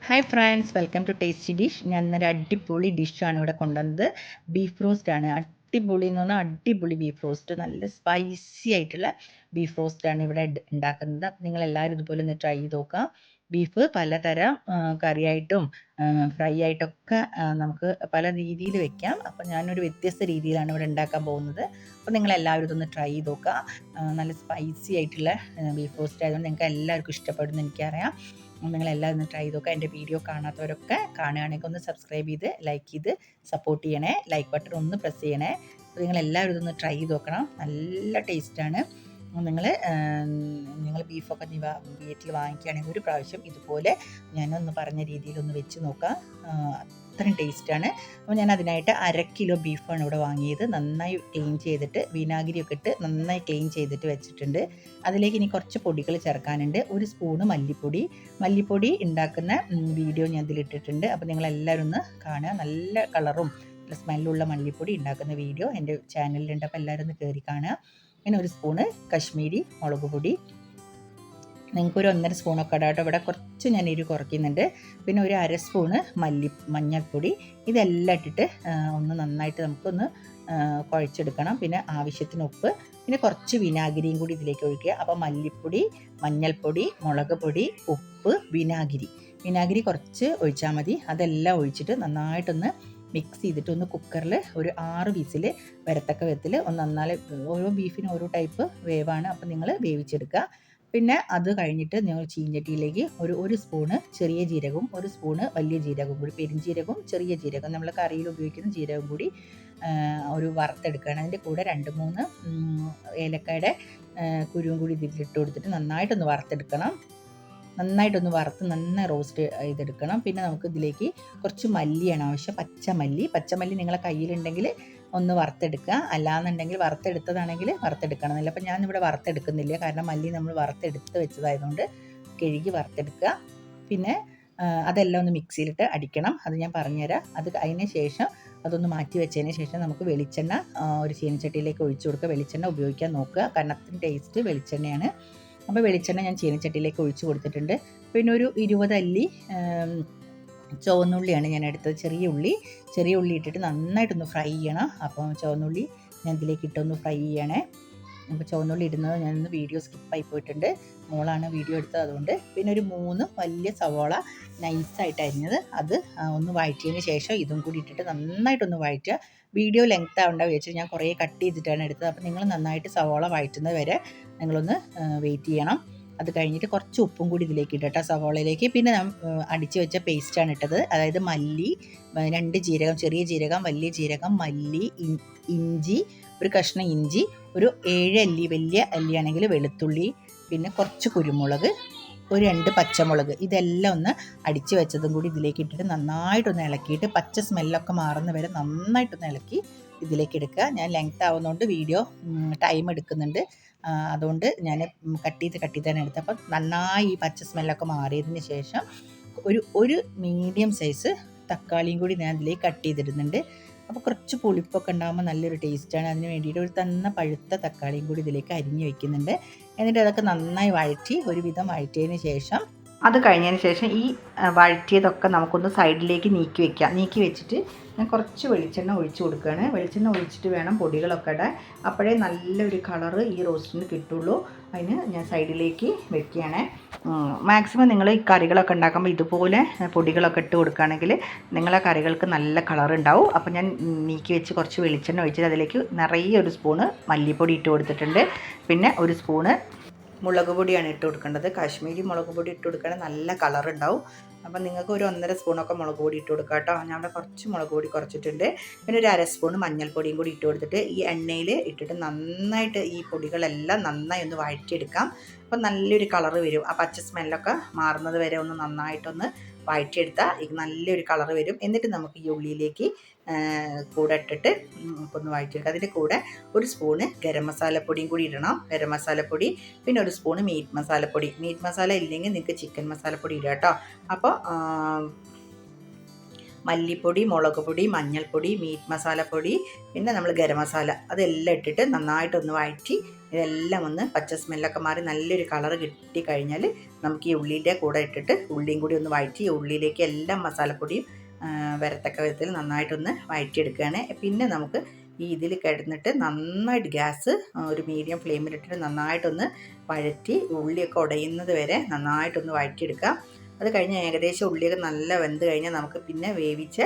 Hi friends, welcome to tasty dish. ഞാൻ ഇന്നൊരു അടിപൊളി ഡിഷാണ് ഇവിടെ കൊണ്ടുവന്നത്. ബീഫ് റോസ്റ്റാണ്. അടിപൊളി എന്ന് പറഞ്ഞാൽ അടിപൊളി ബീഫ് റോസ്റ്റ്, നല്ല സ്പൈസി ആയിട്ടുള്ള ബീഫ് റോസ്റ്റാണ് ഇവിടെ ഉണ്ടാക്കുന്നത്. നിങ്ങളെല്ലാവരും ഇതുപോലെ ഒന്ന് ട്രൈ ചെയ്ത് നോക്കുക. ബീഫ് പലതരം കറിയായിട്ടും ഫ്രൈ ആയിട്ടൊക്കെ നമുക്ക് പല രീതിയിൽ വെക്കാം. അപ്പോൾ ഞാനൊരു വ്യത്യസ്ത രീതിയിലാണ് ഇവിടെ ഉണ്ടാക്കാൻ പോകുന്നത്. അപ്പോൾ നിങ്ങളെല്ലാവരും ഇതൊന്ന് ട്രൈ ചെയ്ത് നോക്കുക. നല്ല സ്പൈസി ആയിട്ടുള്ള ബീഫ് റോസ്റ്റ് ആയതുകൊണ്ട് നിങ്ങൾക്ക് എല്ലാവർക്കും ഇഷ്ടപ്പെടുമെന്ന് എനിക്കറിയാം. നിങ്ങളെല്ലാം ഒന്ന് ട്രൈ ചെയ്ത് നോക്കുക. എൻ്റെ വീഡിയോ കാണാത്തവരൊക്കെ കാണുകയാണെങ്കിൽ ഒന്ന് സബ്സ്ക്രൈബ് ചെയ്ത് ലൈക്ക് ചെയ്ത് സപ്പോർട്ട് ചെയ്യണേ. ലൈക്ക് ബട്ടൺ ഒന്ന് പ്രസ് ചെയ്യണേ. അപ്പോൾ നിങ്ങളെല്ലാവരും ഇതൊന്ന് ട്രൈ ചെയ്ത് നോക്കണം. നല്ല ടേസ്റ്റാണ്. നിങ്ങൾ ബീഫൊക്കെ വീട്ടിൽ വാങ്ങിക്കുകയാണെങ്കിൽ ഒരു പ്രാവശ്യം ഇതുപോലെ ഞാനൊന്ന് പറഞ്ഞ രീതിയിലൊന്ന് വെച്ച് നോക്കുക. അത്രയും ടേസ്റ്റാണ്. അപ്പോൾ ഞാൻ അതിനായിട്ട് 1/2 കിലോ ബീഫാണ് ഇവിടെ വാങ്ങിയത്. നന്നായി ക്ലീൻ ചെയ്തിട്ട് വിനാഗിരിയൊക്കെ ഇട്ട് നന്നായി ക്ലീൻ ചെയ്തിട്ട് വെച്ചിട്ടുണ്ട്. അതിലേക്ക് ഇനി കുറച്ച് പൊടികൾ ചേർക്കാനുണ്ട്. 1 സ്പൂണ് മല്ലിപ്പൊടി ഉണ്ടാക്കുന്ന വീഡിയോ ഞാൻ ഇതിലിട്ടിട്ടുണ്ട്. അപ്പോൾ നിങ്ങളെല്ലാവരും ഒന്ന് കാണുക. നല്ല കളറും നല്ല സ്മെല്ലുള്ള മല്ലിപ്പൊടി ഉണ്ടാക്കുന്ന വീഡിയോ എൻ്റെ ചാനലിലുണ്ട്. അപ്പോൾ എല്ലാവരും ഒന്ന് കയറി കാണുക. പിന്നെ 1 സ്പൂണ് കശ്മീരി മുളക് പൊടി, നിങ്ങൾക്കൊരു 1.5 സ്പൂണൊക്കെ ഇടാം കേട്ടോ. ഇവിടെ കുറച്ച് ഞാൻ എരിവ് കുറയ്ക്കുന്നുണ്ട്. പിന്നെ ഒരു 1/2 സ്പൂണ് മഞ്ഞൾപ്പൊടി. ഇതെല്ലാം ഇട്ടിട്ട് ഒന്ന് നന്നായിട്ട് നമുക്കൊന്ന് കുഴച്ചെടുക്കണം. പിന്നെ ആവശ്യത്തിന് ഉപ്പ്, പിന്നെ കുറച്ച് വിനാഗിരിയും കൂടി ഇതിലേക്ക് ഒഴിക്കുക. അപ്പോൾ മല്ലിപ്പൊടി, മഞ്ഞൾപ്പൊടി, മുളക് പൊടി, ഉപ്പ്, വിനാഗിരി കുറച്ച് ഒഴിച്ചാൽ മതി. അതെല്ലാം ഒഴിച്ചിട്ട് നന്നായിട്ടൊന്ന് മിക്സ് ചെയ്തിട്ട് ഒന്ന് കുക്കറിൽ ഒരു 6 വിസിൽ വരത്തക്ക വിധത്തിൽ ഒന്ന് നന്നായി, ഓരോ ബീഫിനും ഓരോ ടൈപ്പ് വേവാണ്. അപ്പോൾ നിങ്ങൾ വേവിച്ചെടുക്കുക. പിന്നെ അത് കഴിഞ്ഞിട്ട് നിങ്ങൾ ചീഞ്ചട്ടിയിലേക്ക് ഒരു സ്പൂണ് ചെറിയ ജീരകവും 1 സ്പൂണ് വലിയ ജീരകവും കൂടി, പെരുംജീരകവും ചെറിയ ജീരകം നമ്മൾ കറിയിൽ ഉപയോഗിക്കുന്ന ജീരകം കൂടി ഒരു വറുത്തെടുക്കുകയാണ്. അതിൻ്റെ കൂടെ 2-3 ഏലക്കയുടെ കുരുവും കൂടി ഇതിലിട്ട് കൊടുത്തിട്ട് നന്നായിട്ടൊന്ന് വറുത്തെടുക്കണം. നന്നായിട്ടൊന്ന് വറുത്ത് നന്നായി റോസ്റ്റ് ചെയ്തെടുക്കണം. പിന്നെ നമുക്ക് ഇതിലേക്ക് കുറച്ച് മല്ലിയാണ് ആവശ്യം. പച്ചമല്ലി നിങ്ങളെ കയ്യിലുണ്ടെങ്കിൽ ഒന്ന് വറുത്തെടുക്കുക. അല്ലാന്നുണ്ടെങ്കിൽ വറുത്തെടുത്തതാണെങ്കിൽ വറുത്തെടുക്കണമെന്നില്ല. അപ്പം ഞാനിവിടെ വറുത്തെടുക്കുന്നില്ല, കാരണം മല്ലി നമ്മൾ വറുത്തെടുത്ത് വെച്ചതായതുകൊണ്ട് കഴുകി വറുത്തെടുക്കുക. പിന്നെ അതെല്ലാം ഒന്ന് മിക്സിയിലിട്ട് അടിക്കണം. അത് ഞാൻ പറഞ്ഞുതരാം. അതിന് ശേഷം അതൊന്ന് മാറ്റി വെച്ചതിന് ശേഷം നമുക്ക് വെളിച്ചെണ്ണ ഒരു ചീനച്ചട്ടിയിലേക്ക് ഒഴിച്ചു കൊടുക്കുക. വെളിച്ചെണ്ണ ഉപയോഗിക്കാൻ നോക്കുക, കാരണം അത്രയും ടേസ്റ്റ് വെളിച്ചെണ്ണയാണ്. അപ്പോൾ വെളിച്ചെണ്ണ ഞാൻ ചീനച്ചട്ടിയിലേക്ക് ഒഴിച്ചു കൊടുത്തിട്ടുണ്ട്. പിന്നെ ഒരു 20 അല്ലി ചുവന്നുള്ളിയാണ് ഞാൻ എടുത്തത്. ചെറിയ ഉള്ളി ഇട്ടിട്ട് നന്നായിട്ടൊന്ന് ഫ്രൈ ചെയ്യണം. അപ്പം ചുവന്നുള്ളി ഞാൻ ഇതിലേക്ക് ഇട്ടൊന്ന് ഫ്രൈ ചെയ്യണേ. അപ്പോൾ ചുവന്നുള്ളി ഇടുന്നത് ഞാനൊന്ന് വീഡിയോ സ്കിപ്പായി പോയിട്ടുണ്ട്. മോളാണ് വീഡിയോ എടുത്തത് അതുകൊണ്ട്. പിന്നെ ഒരു 3 വലിയ സവോള നൈസായിട്ട് അരിഞ്ഞത്, അത് ഒന്ന് വഴറ്റിയതിന് ശേഷം ഇതും കൂടി ഇട്ടിട്ട് നന്നായിട്ടൊന്ന് വഴറ്റുക. വീഡിയോ ലെങ്ത് ആവേണ്ട വെച്ചിട്ട് ഞാൻ കുറേ കട്ട് ചെയ്തിട്ടാണ് എടുത്തത്. അപ്പോൾ നിങ്ങൾ നന്നായിട്ട് സവോള വഴറ്റുന്നത് വരെ നിങ്ങളൊന്ന് വെയിറ്റ് ചെയ്യണം. അത് കഴിഞ്ഞിട്ട് കുറച്ച് ഉപ്പും കൂടി ഇതിലേക്ക് ഇട്ടട്ടോ സവോളയിലേക്ക്. പിന്നെ ഞാൻ അടിച്ച് വെച്ച പേസ്റ്റാണ് ഇട്ടത്. അതായത് മല്ലി, 2 ജീരകം, ചെറിയ ജീരകം, വലിയ ജീരകം, മല്ലി, ഇഞ്ചി, ഒരു കഷ്ണം ഇഞ്ചി, ഒരു 7 അല്ലി, വലിയ അല്ലിയാണെങ്കിൽ വെളുത്തുള്ളി, പിന്നെ കുറച്ച് കുരുമുളക്, ഒരു 2 പച്ചമുളക്, ഇതെല്ലാം ഒന്ന് അടിച്ച് വെച്ചതും കൂടി ഇതിലേക്ക് ഇട്ടിട്ട് നന്നായിട്ടൊന്ന് ഇളക്കിയിട്ട് പച്ച സ്മെല്ലൊക്കെ മാറുന്ന വരെ നന്നായിട്ടൊന്ന് ഇളക്കി ഇതിലേക്ക് എടുക്കുക. ഞാൻ ലെങ്ത് ആവുന്നതുകൊണ്ട് വീഡിയോ ടൈം എടുക്കുന്നുണ്ട്. അതുകൊണ്ട് ഞാൻ കട്ട് ചെയ്താണ് എടുത്തത്. അപ്പം നന്നായി ഈ പച്ച സ്മെല്ലൊക്കെ മാറിയതിന് ശേഷം ഒരു മീഡിയം സൈസ് തക്കാളിയും കൂടി ഞാൻ ഇതിലേക്ക് കട്ട് ചെയ്തിടുന്നുണ്ട്. അപ്പോൾ കുറച്ച് പുളിപ്പൊക്കെ ഉണ്ടാകുമ്പോൾ നല്ലൊരു ടേസ്റ്റാണ്. അതിന് വേണ്ടിയിട്ട് ഒരു പഴുത്ത തക്കാളിയും കൂടി ഇതിലേക്ക് അരിഞ്ഞ് വെക്കുന്നുണ്ട്. എന്നിട്ട് അതൊക്കെ നന്നായി ഒരുവിധം വഴറ്റിയതിന് ശേഷം, അത് കഴിഞ്ഞതിന് ശേഷം ഈ വഴറ്റിയതൊക്കെ നമുക്കൊന്ന് സൈഡിലേക്ക് നീക്കി വെച്ചിട്ട് ഞാൻ കുറച്ച് വെളിച്ചെണ്ണ ഒഴിച്ച് കൊടുക്കുകയാണ്. വെളിച്ചെണ്ണ ഒഴിച്ചിട്ട് വേണം പൊടികളൊക്കെ ഇടാൻ. അപ്പോഴേ നല്ലൊരു കളറ് ഈ റോസ്റ്റിന് കിട്ടുള്ളൂ. അതിന് ഞാൻ സൈഡിലേക്ക് വെക്കുകയാണ്. മാക്സിമം നിങ്ങൾ ഈ കറികളൊക്കെ ഉണ്ടാക്കുമ്പോൾ ഇതുപോലെ പൊടികളൊക്കെ ഇട്ട് കൊടുക്കുകയാണെങ്കിൽ നിങ്ങളെ കറികൾക്ക് നല്ല കളർ ഉണ്ടാവും. അപ്പോൾ ഞാൻ നീക്കി വെച്ച് കുറച്ച് വെളിച്ചെണ്ണ ഒഴിച്ചിട്ട് അതിലേക്ക് നിറയെ 1 സ്പൂണ് മല്ലിപ്പൊടി ഇട്ട് കൊടുത്തിട്ടുണ്ട്. പിന്നെ 1 സ്പൂണ് മുളക് പൊടിയാണ് ഇട്ട് കൊടുക്കേണ്ടത്. കാശ്മീരി മുളക് പൊടി ഇട്ട് കൊടുക്കുകയാണെങ്കിൽ നല്ല കളർ ഉണ്ടാവും. അപ്പം നിങ്ങൾക്ക് ഒരു 1.5 സ്പൂണൊക്കെ മുളക് പൊടി ഇട്ട് കൊടുക്കുക കേട്ടോ. ഞാൻ അവിടെ കുറച്ച് മുളക് പൊടി കുറച്ചിട്ടുണ്ട്. പിന്നെ ഒരു 1/2 സ്പൂണ് മഞ്ഞൾപ്പൊടിയും കൂടി ഇട്ട് കൊടുത്തിട്ട് ഈ എണ്ണയിൽ ഇട്ടിട്ട് നന്നായിട്ട് ഈ പൊടികളെല്ലാം നന്നായി ഒന്ന് വഴറ്റിയെടുക്കാം. അപ്പം നല്ലൊരു കളറ് വരും. ആ പച്ച സ്മെല്ലൊക്കെ മാറുന്നത് വരെ ഒന്ന് നന്നായിട്ടൊന്ന് വഴറ്റിയെടുത്താൽ ഇത് നല്ലൊരു കളറ് വരും. എന്നിട്ട് നമുക്ക് ഈ ഉള്ളിയിലേക്ക് കൂടെ ഇട്ടിട്ട് ഒന്ന് വഴറ്റിയെടുക്കുക. അതിൻ്റെ കൂടെ 1 സ്പൂണ് ഗരം മസാലപ്പൊടിയും കൂടി ഇടണം. ഗരം മസാലപ്പൊടി, പിന്നെ 1 സ്പൂണ് മീറ്റ് മസാലപ്പൊടി. മീറ്റ് മസാല ഇല്ലെങ്കിൽ നിങ്ങൾക്ക് ചിക്കൻ മസാലപ്പൊടി ഇടുക കേട്ടോ. അപ്പോൾ മല്ലിപ്പൊടി, മുളക് പൊടി, മഞ്ഞൾപ്പൊടി, മീറ്റ് മസാലപ്പൊടി, പിന്നെ നമ്മൾ ഗരം മസാല, അതെല്ലാം ഇട്ടിട്ട് നന്നായിട്ടൊന്ന് വഴറ്റി ഇതെല്ലാം ഒന്ന് പച്ച സ്മെല്ലൊക്കെ മാറി നല്ലൊരു കളർ കിട്ടിക്കഴിഞ്ഞാൽ നമുക്ക് ഈ ഉള്ളിൻ്റെ കൂടെ ഇട്ടിട്ട് ഉള്ളിയും കൂടി ഒന്ന് വഴറ്റി ഈ ഉള്ളിയിലേക്ക് എല്ലാ മസാലപ്പൊടിയും വരത്തക്ക വിധത്തിൽ നന്നായിട്ടൊന്ന് വഴറ്റിയെടുക്കുകയാണ്. പിന്നെ നമുക്ക് ഈ ഇതിൽ കിടന്നിട്ട് നന്നായിട്ട് ഗ്യാസ് ഒരു മീഡിയം ഫ്ലെയിമിലിട്ടിട്ട് നന്നായിട്ടൊന്ന് വഴറ്റി ഉള്ളിയൊക്കെ ഉടയുന്നത് വരെ നന്നായിട്ടൊന്ന് വഴറ്റിയെടുക്കുക. അത് കഴിഞ്ഞ് ഏകദേശം ഉള്ളിയൊക്കെ നല്ല വെന്ത് കഴിഞ്ഞാൽ നമുക്ക് പിന്നെ വേവിച്ച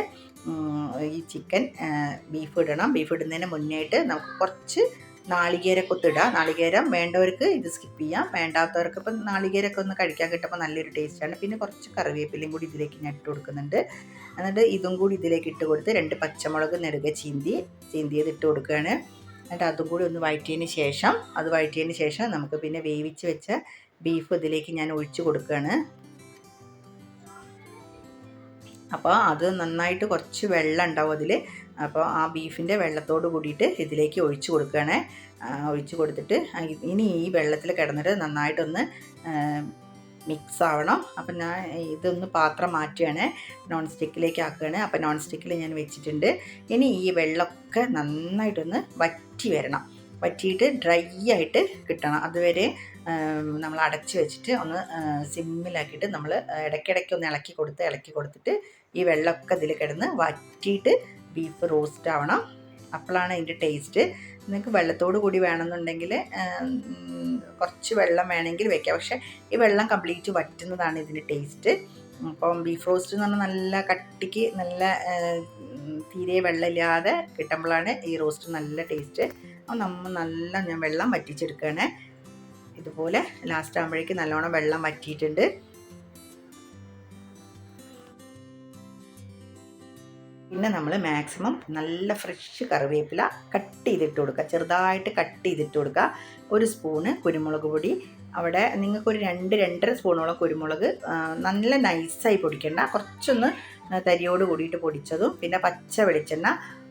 ഈ ചിക്കൻ ബീഫ് ഇടണം. ബീഫ് ഇടുന്നതിന് മുന്നേയായിട്ട് നമുക്ക് കുറച്ച് നാളികേരക്കൊത്ത് ഇടാം. നാളികേരം വേണ്ടവർക്ക് ഇത് സ്കിപ്പ് ചെയ്യാം, വേണ്ടാത്തവർക്ക് ഇപ്പം നാളികേരമൊക്കെ ഒന്ന് കഴിക്കാൻ കിട്ടുമ്പോൾ നല്ലൊരു ടേസ്റ്റാണ്. പിന്നെ കുറച്ച് കറിവേപ്പിലയും കൂടി ഇതിലേക്ക് ഞാൻ ഇട്ട് കൊടുക്കുന്നുണ്ട്. എന്നിട്ട് ഇതും കൂടി ഇതിലേക്ക് ഇട്ട് കൊടുത്ത് 2 പച്ചമുളക് നെടുകെ ചീന്തിയത് ഇട്ട് കൊടുക്കുകയാണ്. എന്നിട്ട് അതും കൂടി ഒന്ന് വഴറ്റിയതിന് ശേഷം നമുക്ക് പിന്നെ വേവിച്ച് വെച്ച ബീഫ് ഇതിലേക്ക് ഞാൻ ഒഴിച്ച് കൊടുക്കുകയാണ്. അപ്പോൾ അത് നന്നായിട്ട് കുറച്ച് വെള്ളം ഉണ്ടാവും അതിൽ. അപ്പോൾ ആ ബീഫിൻ്റെ വെള്ളത്തോട് കൂടിയിട്ട് ഇതിലേക്ക് ഒഴിച്ച് കൊടുക്കുകയാണ്. ഒഴിച്ച് കൊടുത്തിട്ട് ഇനി ഈ വെള്ളത്തിൽ കിടന്നിട്ട് നന്നായിട്ടൊന്ന് മിക്സ് ആവണം. അപ്പം ഞാൻ ഇതൊന്ന് പാത്രം മാറ്റുകയാണ്, നോൺ സ്റ്റിക്കിലേക്ക് ആക്കുകയാണ്. അപ്പം നോൺ സ്റ്റിക്കിൽ ഞാൻ വെച്ചിട്ടുണ്ട്. ഇനി ഈ വെള്ളമൊക്കെ നന്നായിട്ടൊന്ന് വറ്റിയിട്ട് ഡ്രൈ ആയിട്ട് കിട്ടണം. അതുവരെ നമ്മൾ അടച്ച് വെച്ചിട്ട് ഒന്ന് സിമ്മിലാക്കിയിട്ട് നമ്മൾ ഇടയ്ക്കിടയ്ക്ക് ഒന്ന് ഇളക്കി കൊടുത്തിട്ട് ഈ വെള്ളമൊക്കെ ഇതിൽ കിടന്ന് വറ്റിയിട്ട് ബീഫ് റോസ്റ്റ് ആവണം. അപ്പോഴാണ് അതിൻ്റെ ടേസ്റ്റ്. നിങ്ങൾക്ക് വെള്ളത്തോട് കൂടി വേണമെന്നുണ്ടെങ്കിൽ കുറച്ച് വെള്ളം വേണമെങ്കിൽ വെക്കാം. പക്ഷേ ഈ വെള്ളം കംപ്ലീറ്റ് വറ്റുന്നതാണ് ഇതിൻ്റെ ടേസ്റ്റ്. അപ്പം ബീഫ് റോസ്റ്റ് എന്ന് പറഞ്ഞാൽ നല്ല കട്ടിക്ക് നല്ല തീരെ വെള്ളമില്ലാതെ കിട്ടുമ്പോഴാണ് ഈ റോസ്റ്റ് നല്ല ടേസ്റ്റ്. അപ്പോൾ ഞാൻ വെള്ളം വറ്റിച്ചെടുക്കുകയാണ്. ഇതുപോലെ ലാസ്റ്റ് ആകുമ്പോഴേക്ക് നല്ലോണം വെള്ളം വറ്റിയിട്ടുണ്ട്. പിന്നെ നമ്മൾ മാക്സിമം നല്ല ഫ്രഷ് കറിവേപ്പില കട്ട് ചെയ്തിട്ട് കൊടുക്കുക, ചെറുതായിട്ട് കട്ട് ചെയ്തിട്ട് കൊടുക്കുക. 1 സ്പൂണ് കുരുമുളക് പൊടി, അവിടെ നിങ്ങൾക്കൊരു 2-2.5 സ്പൂണോളം കുരുമുളക് നല്ല നൈസായി പൊടിക്കേണ്ട, കുറച്ചൊന്ന് തരിയോട് കൂടിയിട്ട് പൊടിച്ചതും, പിന്നെ പച്ച വെളിച്ചെണ്ണ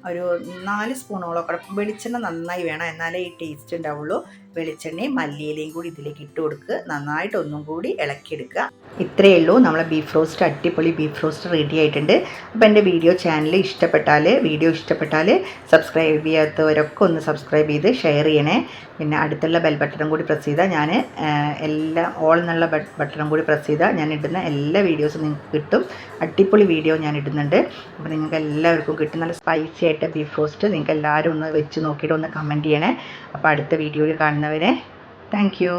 ഒരു 4 സ്പൂണോളം. വെളിച്ചെണ്ണ നന്നായി വേണം, എന്നാലേ ഈ ടേസ്റ്റ് ഉണ്ടാവുള്ളൂ. വെളിച്ചെണ്ണയും മല്ലിയിലയും കൂടി ഇതിലേക്ക് ഇട്ട് കൊടുക്കുക, നന്നായിട്ട് ഒന്നും കൂടി ഇളക്കിയെടുക്കുക. ഇത്രയേ ഉള്ളൂ, നമ്മളെ ബീഫ് റോസ്റ്റ്, അടിപൊളി ബീഫ് റോസ്റ്റ് റെഡി ആയിട്ടുണ്ട്. അപ്പോൾ എൻ്റെ വീഡിയോ ഇഷ്ടപ്പെട്ടാൽ സബ്സ്ക്രൈബ് ചെയ്യാത്തവരൊക്കെ ഒന്ന് സബ്സ്ക്രൈബ് ചെയ്ത് ഷെയർ ചെയ്യണേ. പിന്നെ അടുത്തുള്ള ബെൽ ബട്ടണും കൂടി പ്രസ് ചെയ്താൽ ഞാൻ ഓൾ എന്നുള്ള ബട്ടണും കൂടി പ്രസ് ചെയ്താൽ ഞാൻ ഇടുന്ന എല്ലാ വീഡിയോസും നിങ്ങൾക്ക് കിട്ടും. അടിപൊളി വീഡിയോ ഞാൻ ഇടുന്നുണ്ട്. അപ്പോൾ നിങ്ങൾക്ക് എല്ലാവർക്കും കിട്ടും നല്ല സ്പൈസി ആയിട്ട് ബീഫ് റോസ്റ്റ്. നിങ്ങൾക്ക് എല്ലാവരും ഒന്ന് വെച്ച് നോക്കിയിട്ട് ഒന്ന് കമൻറ്റ് ചെയ്യണേ. അപ്പോൾ അടുത്ത വീഡിയോയിൽ കാണുന്നവരെ താങ്ക് യു.